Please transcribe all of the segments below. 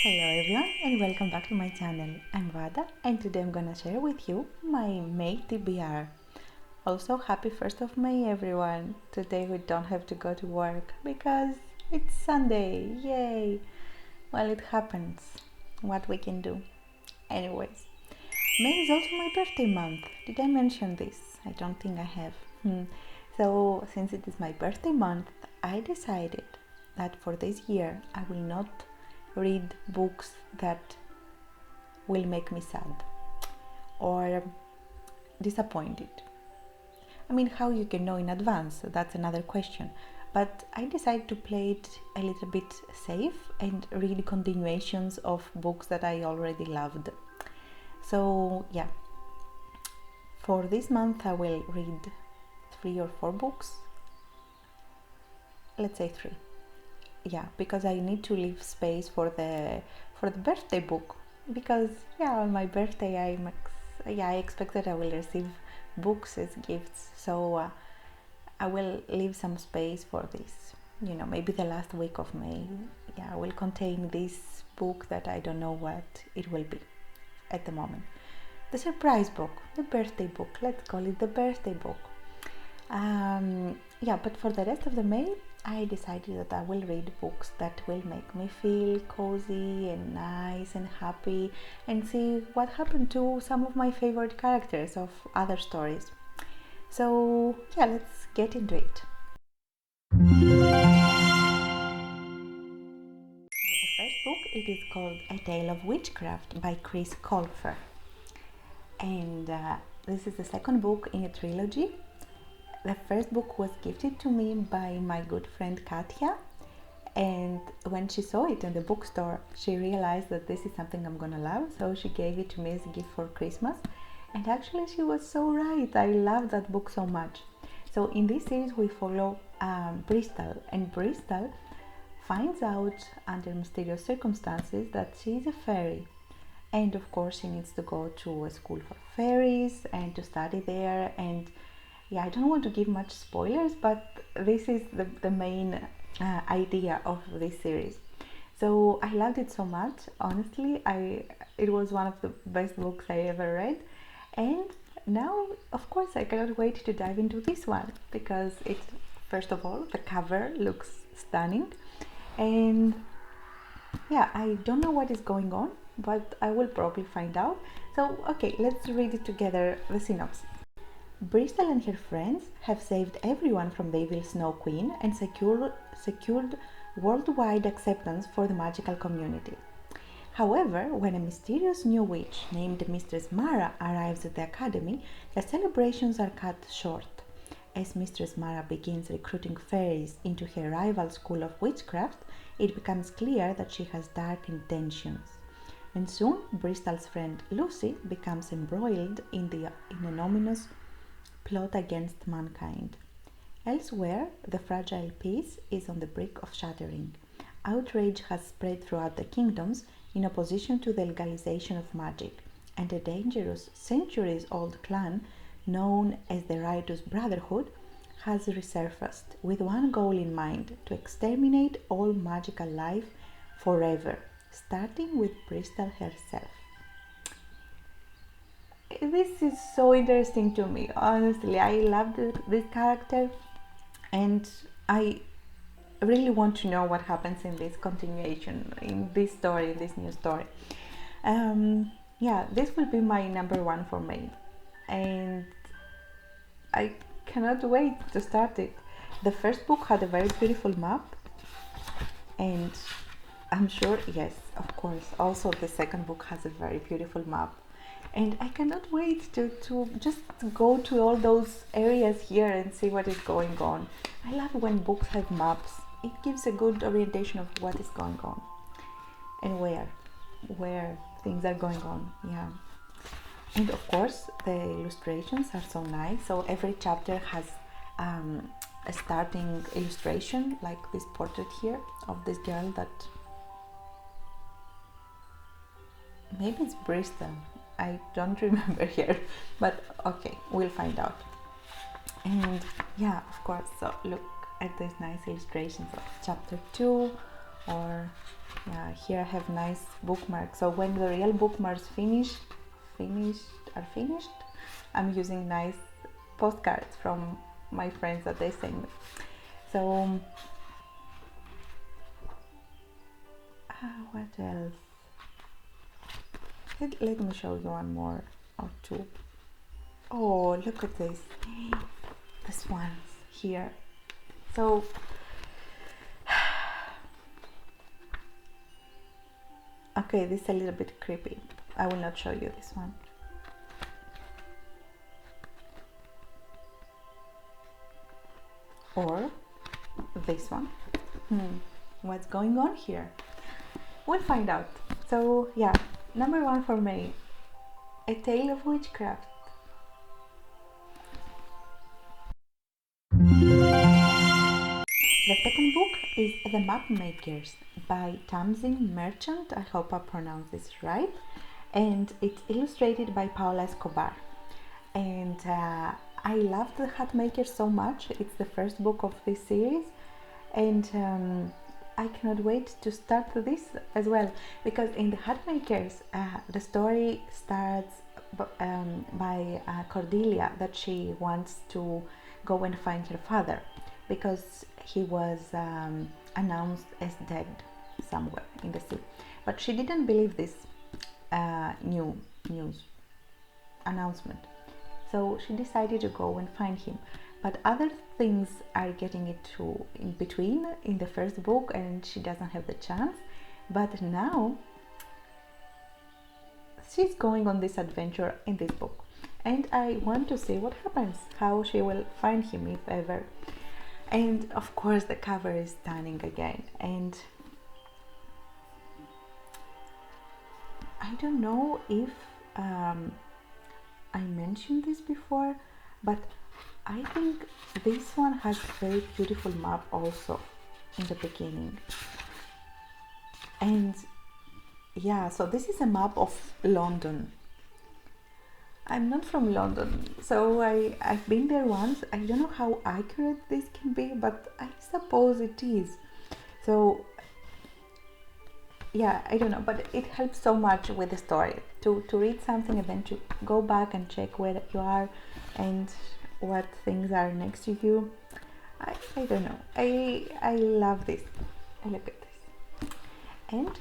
Hello everyone and welcome back to my channel. I'm Vada and today I'm gonna share with you my May TBR. Also happy 1st of May everyone. Today we don't have to go to work because it's Sunday. Yay! Well, it happens. What we can do. Anyways, May is also my birthday month. Did I mention this? I don't think I have. So since it is my birthday month, I decided that for this year I will not read books that will make me sad or disappointed. I mean, how you can know in advance, that's another question. But I decided to play it a little bit safe and read continuations of books that I already loved. So yeah, for this month I will read 3 or 4 books. Let's say 3. Yeah, because I need to leave space for the birthday book, because on my birthday I expect that I will receive books as gifts, so I will leave some space for this. Maybe the last week of May will contain this book that I don't know what it will be at the moment. The surprise book, the birthday book, let's call it the birthday book. But for the rest of the May I decided that I will read books that will make me feel cozy and nice and happy, and see what happened to some of my favorite characters of other stories. So let's get into it. The first book, it is called A Tale of Witchcraft by Colfer, and this is the second book in a trilogy. The first book was gifted to me by my good friend Katya, and when she saw it in the bookstore, she realized that this is something I'm gonna love, so she gave it to me as a gift for Christmas. And actually she was so right. I love that book so much. So in this series we follow Bristol, and Bristol finds out under mysterious circumstances that she is a fairy, and of course she needs to go to a school for fairies and to study there. And I don't want to give much spoilers, but this is the main idea of this series. So I loved it so much. Honestly, it was one of the best books I ever read. And now, of course, I cannot wait to dive into this one, because first of all, the cover looks stunning. And I don't know what is going on, but I will probably find out. So, okay, let's read it together, the synopsis. Bristol and her friends have saved everyone from the evil Snow Queen and secured worldwide acceptance for the magical community. However, when a mysterious new witch named Mistress Mara arrives at the academy, the celebrations are cut short. As Mistress Mara begins recruiting fairies into her rival school of witchcraft, it becomes clear that she has dark intentions. And soon, Bristol's friend Lucy becomes embroiled in an ominous plot against mankind. Elsewhere, the fragile peace is on the brink of shattering. Outrage has spread throughout the kingdoms in opposition to the legalization of magic, and a dangerous centuries-old clan known as the Righteous Brotherhood has resurfaced with one goal in mind: to exterminate all magical life forever, starting with Bristol herself. This is so interesting to me. Honestly, I love this character, and I really want to know what happens in this continuation, in this story, in this new story. This will be my number 1 for May, and I cannot wait to start it. The first book had a very beautiful map, and I'm sure, yes, of course, also the second book has a very beautiful map. And I cannot wait to just go to all those areas here and see what is going on. I love when books have maps. It gives a good orientation of what is going on and where things are going on. And of course, the illustrations are so nice. So every chapter has a starting illustration, like this portrait here of this girl that maybe it's Bristol. I don't remember here, but okay, we'll find out. And of course, so look at these nice illustrations of chapter 2, or yeah, here I have nice bookmarks. So when the real bookmarks are finished, I'm using nice postcards from my friends that they send me. So what else? Let me show you one more or two. Oh, look at this. This one's here. So okay, this is a little bit creepy. I will not show you this one. Or this one. What's going on here? We'll find out. So yeah, number 1 for May, A Tale of Witchcraft. The second book is The Map Makers by Tamsin Merchant. I hope I pronounced this right. And it's illustrated by Paula Escobar. And I love The Hat Makers so much. It's the first book of this series. And I cannot wait to start this as well. Because in The Hat Makers, the story starts by Cordelia, that she wants to go and find her father, because he was announced as dead somewhere in the sea. But she didn't believe this news announcement. So she decided to go and find him. But other things are getting into in between in the first book, and she doesn't have the chance. But now she's going on this adventure in this book. And I want to see what happens, how she will find him, if ever. And of course the cover is stunning again. And I don't know if I mentioned this before, but I think this one has a very beautiful map also in the beginning. And yeah, so this is a map of London. I'm not from London, so I've been there once. I don't know how accurate this can be, but I suppose it is. So yeah, I don't know, but it helps so much with the story to read something and then to go back and check where you are and what things are next to you. I don't know. I love this. I look at this. And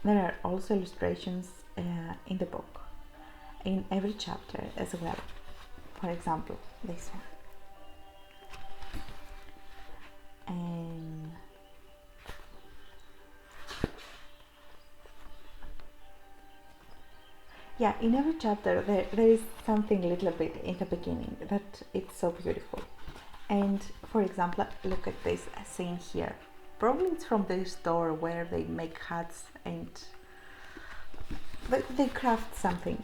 there are also illustrations in the book, in every chapter as well. For example, this one. And yeah, in every chapter there is something a little bit in the beginning that it's so beautiful. And for example, look at this scene here. Probably it's from the store where they make hats and they craft something.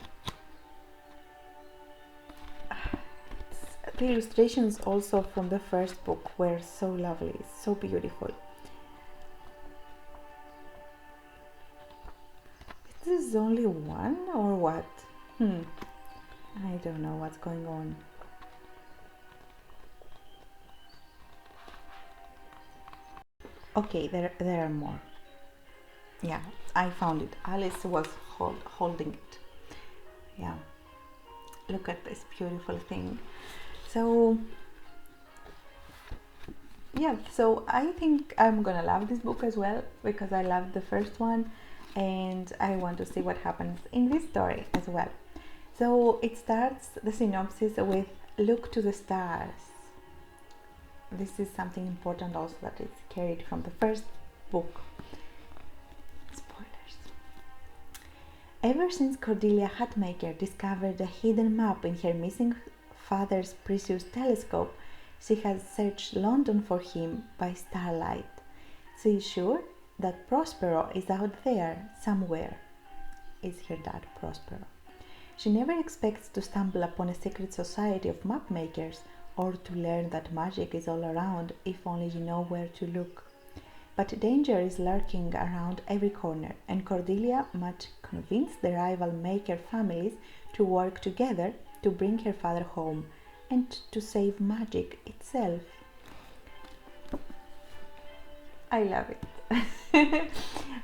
The illustrations also from the first book were so lovely, so beautiful. Is this only one or what? I don't know what's going on. Okay, there are more. Yeah, I found it. Alice was holding it. Yeah, look at this beautiful thing. So yeah, so I think I'm gonna love this book as well, because I loved the first one and I want to see what happens in this story as well. So it starts, the synopsis, with "Look to the stars." This is something important also that is carried from the first book. Spoilers. Ever since Cordelia Hatmaker discovered a hidden map in her missing father's precious telescope, she has searched London for him by starlight. She is sure that Prospero is out there somewhere. Is her dad Prospero? She never expects to stumble upon a secret society of map makers, or to learn that magic is all around if only you know where to look. But danger is lurking around every corner, and Cordelia must convince the rival maker families to work together to bring her father home and to save magic itself. I love it.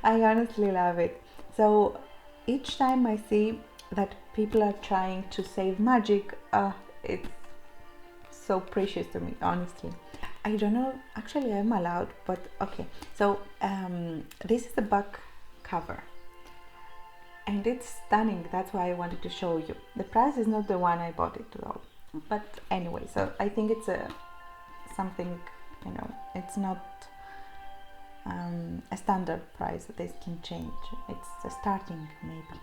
I honestly love it. So each time I see that people are trying to save magic, it's so precious to me, honestly. I don't know, actually I'm allowed, but okay. So this is the back cover and it's stunning. That's why I wanted to show you. The price is not the one I bought it though, but anyway, so I think it's something, you know, it's not a standard price. This can change. It's a starting maybe.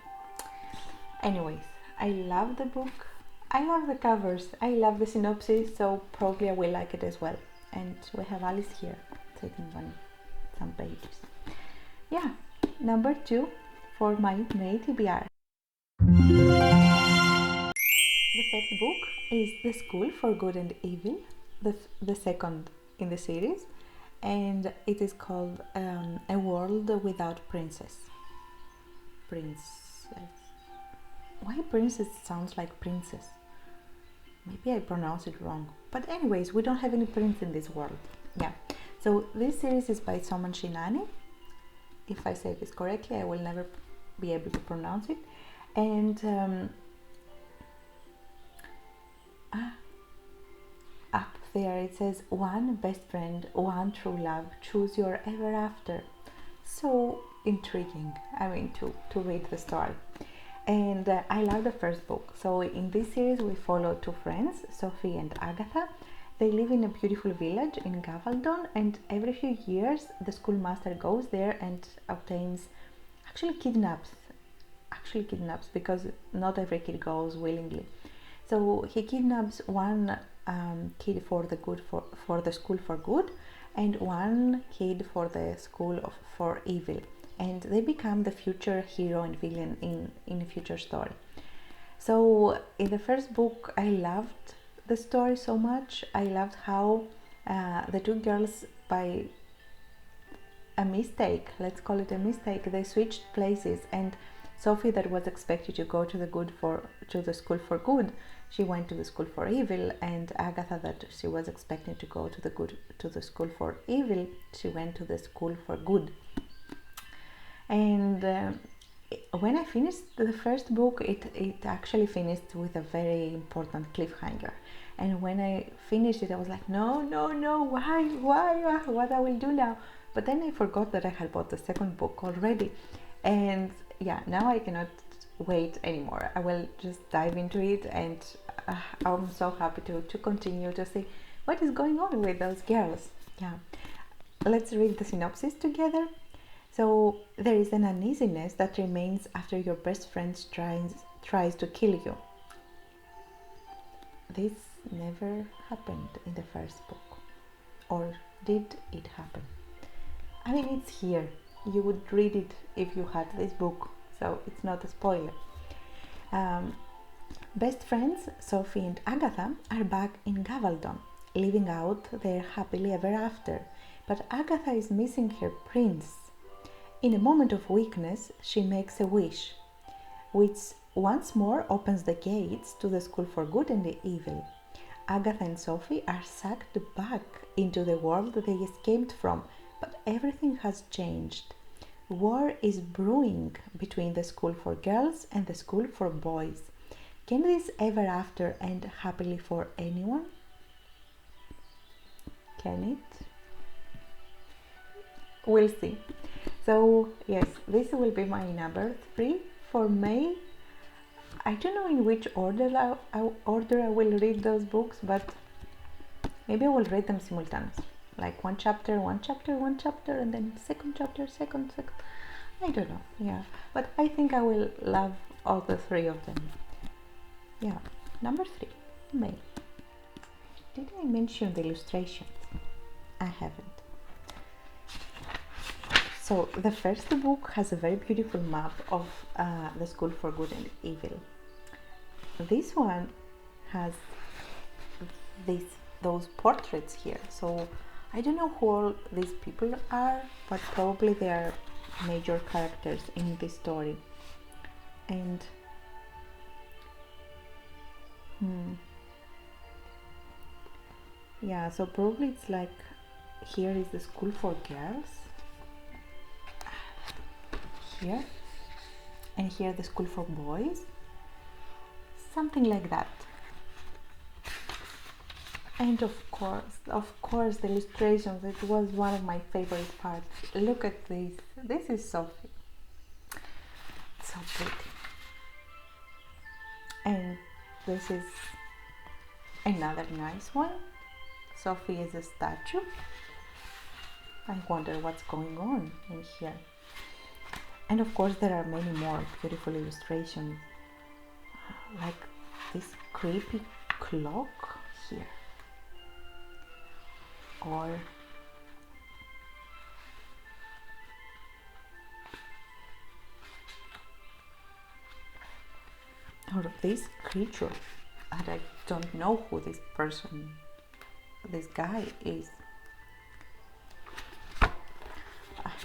Anyways, I love the book. I love the covers. I love the synopsis, so probably I will like it as well. And we have Alice here sitting on some pages. Yeah, number 2 for my May TBR. The first book is The School for Good and Evil, the second in the series, and it is called A World Without Princess. Princess. Why princess sounds like princess? Maybe I pronounce it wrong. But anyways, we don't have any prince in this world. Yeah. So this series is by Soman Chainani. If I say this correctly, I will never be able to pronounce it. And up there it says, one best friend, one true love, choose your ever after. So intriguing, I mean, to read the story. And I love the first book. So in this series we follow two friends, Sophie and Agatha. They live in a beautiful village in Gavaldon, and every few years the schoolmaster goes there and kidnaps because not every kid goes willingly. So he kidnaps one kid for the school for good, and one kid for the school for evil, and they become the future hero and villain in a future story. So in the first book I loved the story so much. I loved how the two girls, by a mistake, let's call it a mistake, they switched places, and Sophie, that was expected to go to the school for good, she went to the school for evil, and Agatha, that she was expecting to go to the school for evil, she went to the school for good. And when I finished the first book, it actually finished with a very important cliffhanger. And when I finished it, I was like, no, why, what I will do now? But then I forgot that I had bought the second book already. And yeah, now I cannot wait anymore. I will just dive into it, and I'm so happy to continue to see what is going on with those girls. Yeah, let's read the synopsis together. So there is an uneasiness that remains after your best friend tries to kill you. This never happened in the first book, or did it happen? I mean, it's here. You would read it if you had this book, so it's not a spoiler. Best friends Sophie and Agatha are back in Gavaldon, living out their happily ever after, but Agatha is missing her prince. In a moment of weakness, she makes a wish, which once more opens the gates to the school for good and the evil. Agatha and Sophie are sucked back into the world they escaped from, but everything has changed. War is brewing between the school for girls and the school for boys. Can this ever after end happily for anyone? Can it? We'll see. So yes, this will be my number 3 for May. I don't know in which order I will read those books, but maybe I will read them simultaneously. Like one chapter, and then second chapter, second. I don't know, yeah. But I think I will love all the 3 of them. Yeah, number 3, May. Did I mention the illustrations? I haven't. So the first book has a very beautiful map of the school for good and evil. This one has those portraits here. So I don't know who all these people are, but probably they are major characters in this story. And yeah, so probably it's like here is the school for girls, here, and here the school for boys, something like that. And of course the illustrations, it was one of my favorite parts. Look at this, this is Sophie, so pretty. And this is another nice one. Sophie is a statue. I wonder what's going on in here. And of course there are many more beautiful illustrations, like this creepy clock here, or this creature, and I don't know who this guy is.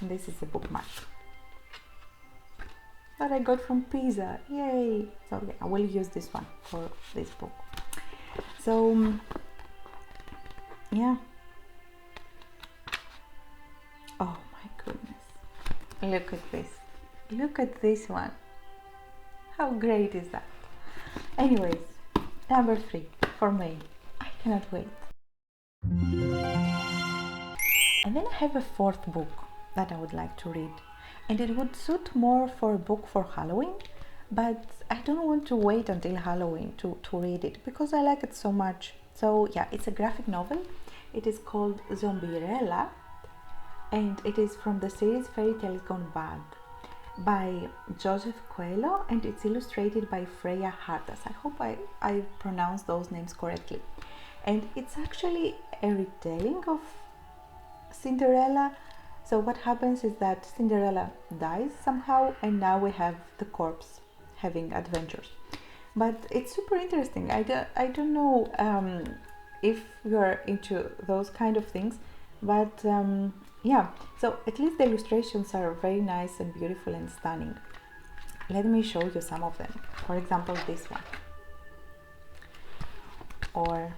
And this is a bookmark that I got from Pisa, yay! So yeah, I will use this one for this book. So yeah, oh my goodness, look at this, look at this one, how great is that? Anyways, number 3 for May, I cannot wait. And then I have a 4th book that I would like to read, and it would suit more for a book for Halloween, but I don't want to wait until Halloween to read it because I like it so much. So yeah, it's a graphic novel. It is called Zombierela, and it is from the series Fairy Tales Gone Bad by Joseph Coelho, and it's illustrated by Freya Hartas. I hope I pronounced those names correctly. And it's actually a retelling of Cinderella. So what happens is that Cinderella dies somehow, and now we have the corpse having adventures. But it's super interesting. I don't know if you're into those kind of things, but yeah, so at least the illustrations are very nice and beautiful and stunning. Let me show you some of them. For example, this one, or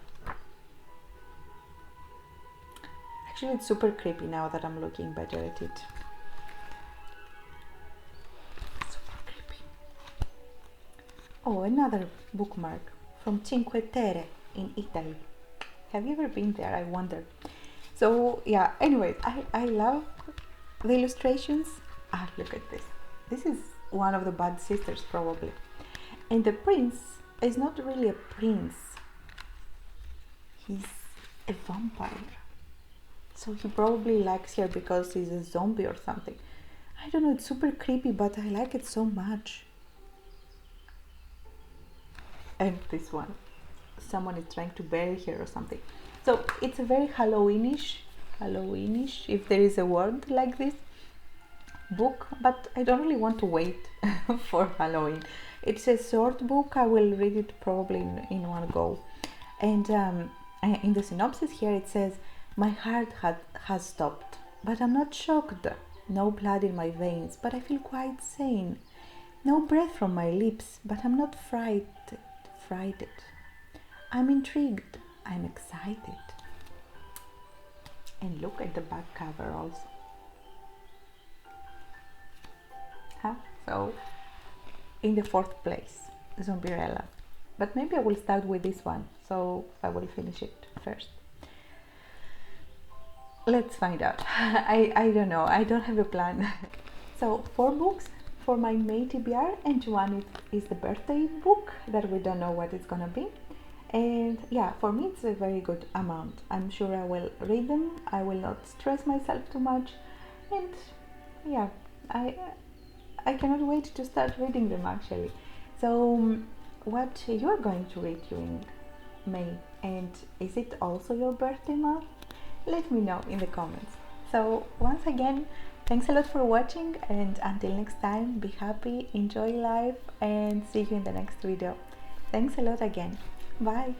actually it's super creepy now that I'm looking better at it. Super creepy. Oh, another bookmark from Cinque Terre in Italy. Have you ever been there? I wonder. So yeah, anyways, I love the illustrations. Ah, look at this. This is one of the bad sisters probably. And the prince is not really a prince. He's a vampire. So he probably likes her because he's a zombie or something. I don't know, it's super creepy, but I like it so much. And this one, someone is trying to bury her or something. So it's a very Halloweenish, if there is a word like this, book, but I don't really want to wait for Halloween. It's a short book. I will read it probably in one go. And in the synopsis here it says, my heart has stopped, but I'm not shocked. No blood in my veins, but I feel quite sane. No breath from my lips, but I'm not frightened. I'm intrigued. I'm excited. And look at the back cover also. So in the 4th place, Zombierella. But maybe I will start with this one, so I will finish it first. Let's find out. I don't know, I don't have a plan. So 4 books for my May TBR, and one is the birthday book that we don't know what it's gonna be. And yeah, for me it's a very good amount. I'm sure I will read them. I will not stress myself too much, and yeah, I cannot wait to start reading them actually. So what you're going to read during May, and is it also your birthday month? Let me know in the comments. So once again, thanks a lot for watching, and until next time, be happy, enjoy life, and see you in the next video. Thanks a lot again. Bye.